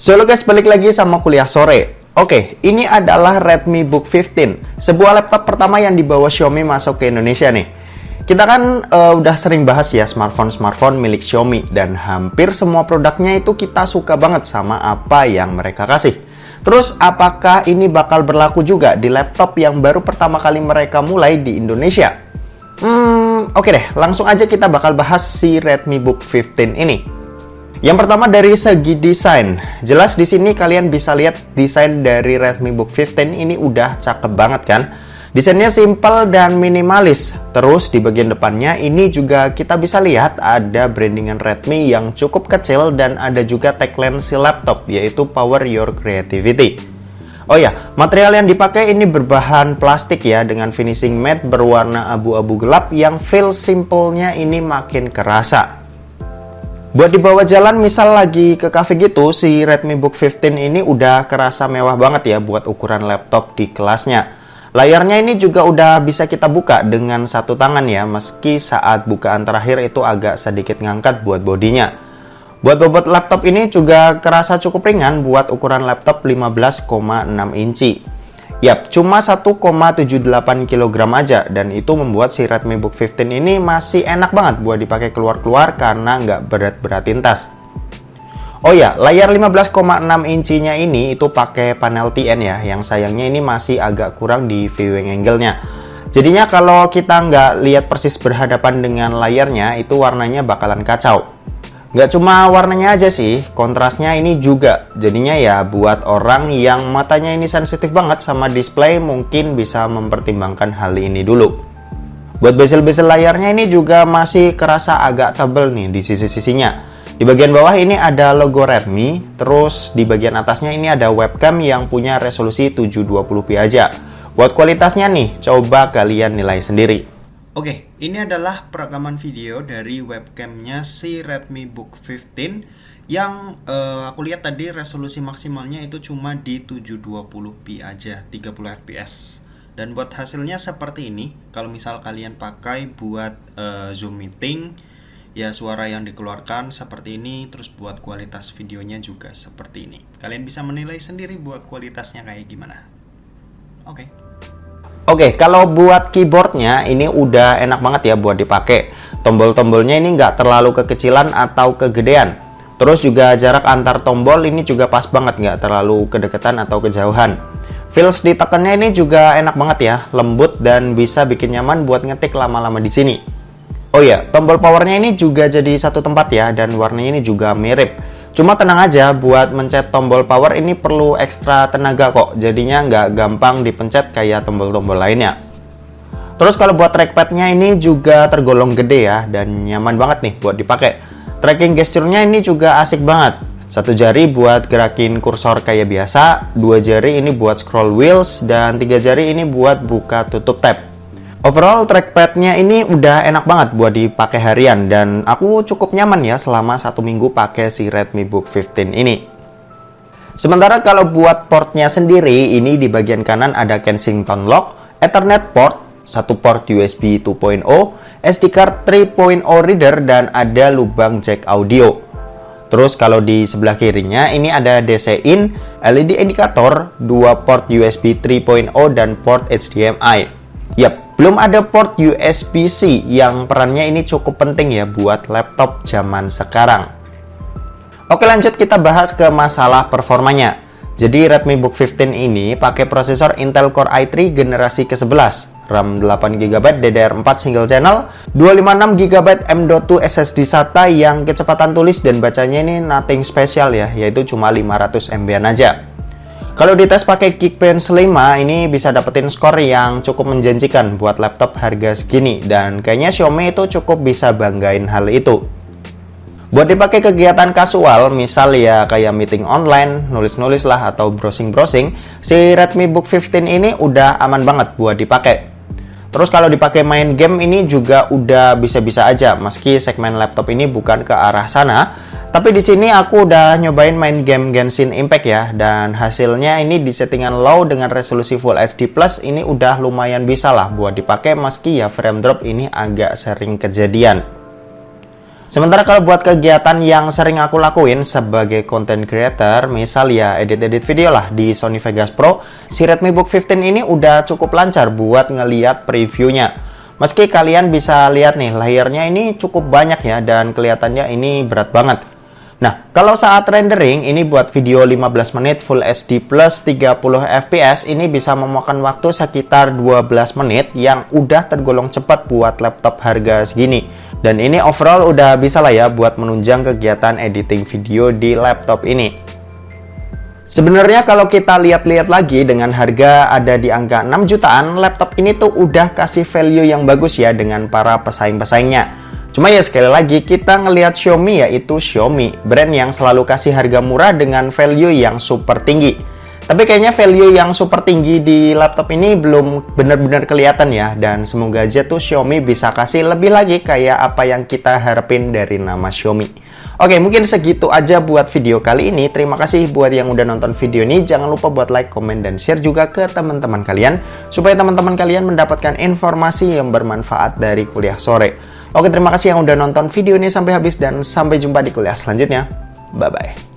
So guys, balik lagi sama kuliah sore. Oke, ini adalah Redmi Book 15, sebuah laptop pertama yang dibawa Xiaomi masuk ke Indonesia nih. Kita kan udah sering bahas ya smartphone milik Xiaomi, dan hampir semua produknya itu kita suka banget sama apa yang mereka kasih. Terus apakah ini bakal berlaku juga di laptop yang baru pertama kali mereka mulai di Indonesia? Oke deh, langsung aja kita bakal bahas si Redmi Book 15 ini. Yang pertama dari segi desain. Jelas di sini kalian bisa lihat desain dari Redmi Book 15 ini udah cakep banget kan? Desainnya simple dan minimalis. Terus di bagian depannya ini juga kita bisa lihat ada brandingan Redmi yang cukup kecil dan ada juga tagline si laptop yaitu Power Your Creativity. Oh ya, material yang dipakai ini berbahan plastik ya dengan finishing matte berwarna abu-abu gelap yang feel simple-nya ini makin kerasa. Buat dibawa jalan misal lagi ke cafe gitu, si Redmi Book 15 ini udah kerasa mewah banget ya buat ukuran laptop di kelasnya. Layarnya ini juga udah bisa kita buka dengan satu tangan ya, meski saat bukaan terakhir itu agak sedikit ngangkat buat bodinya. Buat bobot laptop ini juga kerasa cukup ringan buat ukuran laptop 15,6 inci. Yap, cuma 1,78 kg aja, dan itu membuat si Redmi Book 15 ini masih enak banget buat dipakai keluar-keluar karena nggak berat-beratin tas. Oh ya, layar 15,6 incinya ini itu pakai panel TN ya, yang sayangnya ini masih agak kurang di viewing angle-nya. Jadinya kalau kita nggak lihat persis berhadapan dengan layarnya, itu warnanya bakalan kacau. Nggak cuma warnanya aja sih, kontrasnya ini juga. Jadinya ya buat orang yang matanya ini sensitif banget sama display mungkin bisa mempertimbangkan hal ini dulu. Buat bezel-bezel layarnya ini juga masih kerasa agak tebel nih di sisi-sisinya. Di bagian bawah ini ada logo Redmi, terus di bagian atasnya ini ada webcam yang punya resolusi 720p aja. Buat kualitasnya nih, coba kalian nilai sendiri. Oke, ini adalah perekaman video dari webcamnya si Redmi Book 15 yang aku lihat tadi resolusi maksimalnya itu cuma di 720p aja, 30 fps. Dan buat hasilnya seperti ini. Kalau misal kalian pakai buat Zoom meeting, ya suara yang dikeluarkan seperti ini, terus buat kualitas videonya juga seperti ini. Kalian bisa menilai sendiri buat kualitasnya kayak gimana. Oke, kalau buat keyboardnya ini udah enak banget ya buat dipakai. Tombol-tombolnya ini nggak terlalu kekecilan atau kegedean. Terus juga jarak antar tombol ini juga pas banget, nggak terlalu kedekatan atau kejauhan. Feels ditekannya ini juga enak banget ya, lembut dan bisa bikin nyaman buat ngetik lama-lama di sini. Oh ya, tombol powernya ini juga jadi satu tempat ya, dan warnanya ini juga mirip. Cuma tenang aja, buat mencet tombol power ini perlu ekstra tenaga kok, jadinya nggak gampang dipencet kayak tombol-tombol lainnya. Terus kalau buat trackpadnya ini juga tergolong gede ya, dan nyaman banget nih buat dipakai. Tracking gesturnya ini juga asik banget. Satu jari buat gerakin kursor kayak biasa, dua jari ini buat scroll wheels, dan tiga jari ini buat buka tutup tab. Overall trackpadnya ini udah enak banget buat dipakai harian, dan aku cukup nyaman ya selama 1 minggu pakai si Redmi Book 15 ini. Sementara kalau buat portnya sendiri, ini di bagian kanan ada Kensington lock, Ethernet port, satu port USB 2.0, SD card 3.0 reader, dan ada lubang jack audio. Terus kalau di sebelah kirinya ini ada DC in, LED indikator, 2 port USB 3.0 dan port HDMI. Yap, belum ada port USB-C yang perannya ini cukup penting ya buat laptop zaman sekarang. Oke, lanjut kita bahas ke masalah performanya. Jadi Redmi Book 15 ini pakai prosesor Intel Core i3 generasi ke-11, RAM 8GB DDR4 single channel, 256GB M.2 SSD SATA yang kecepatan tulis dan bacanya ini nothing special ya, yaitu cuma 500 MB aja. Kalau dites pakai Geekbench 5, ini bisa dapetin skor yang cukup menjanjikan buat laptop harga segini, dan kayaknya Xiaomi itu cukup bisa banggain hal itu. Buat dipakai kegiatan kasual, misal ya kayak meeting online, nulis-nulis lah, atau browsing-browsing, si Redmi Book 15 ini udah aman banget buat dipakai. Terus kalau dipakai main game ini juga udah bisa-bisa aja, meski segmen laptop ini bukan ke arah sana. Tapi di sini aku udah nyobain main game Genshin Impact ya, dan hasilnya ini di settingan low dengan resolusi Full HD Plus ini udah lumayan bisa lah buat dipakai, meski ya frame drop ini agak sering kejadian. Sementara kalau buat kegiatan yang sering aku lakuin sebagai content creator, misal ya edit-edit video lah di Sony Vegas Pro, si Redmi Book 15 ini udah cukup lancar buat ngeliat previewnya. Meski kalian bisa lihat nih, layarnya ini cukup banyak ya, dan kelihatannya ini berat banget. Nah, kalau saat rendering, ini buat video 15 menit Full HD plus 30 fps, ini bisa memakan waktu sekitar 12 menit yang udah tergolong cepat buat laptop harga segini. Dan ini overall udah bisa lah ya buat menunjang kegiatan editing video di laptop ini. Sebenarnya kalau kita lihat-lihat lagi dengan harga ada di angka 6 jutaan, laptop ini tuh udah kasih value yang bagus ya dengan para pesaing-pesaingnya. Cuma ya sekali lagi kita ngelihat Xiaomi, yaitu Xiaomi, brand yang selalu kasih harga murah dengan value yang super tinggi. Tapi kayaknya value yang super tinggi di laptop ini belum benar-benar kelihatan ya, dan semoga aja tuh Xiaomi bisa kasih lebih lagi kayak apa yang kita harapin dari nama Xiaomi. Oke, mungkin segitu aja buat video kali ini. Terima kasih buat yang udah nonton video ini. Jangan lupa buat like, komen, dan share juga ke teman-teman kalian, supaya teman-teman kalian mendapatkan informasi yang bermanfaat dari kuliah sore. Oke, terima kasih yang udah nonton video ini sampai habis, dan sampai jumpa di kuliah selanjutnya. Bye-bye.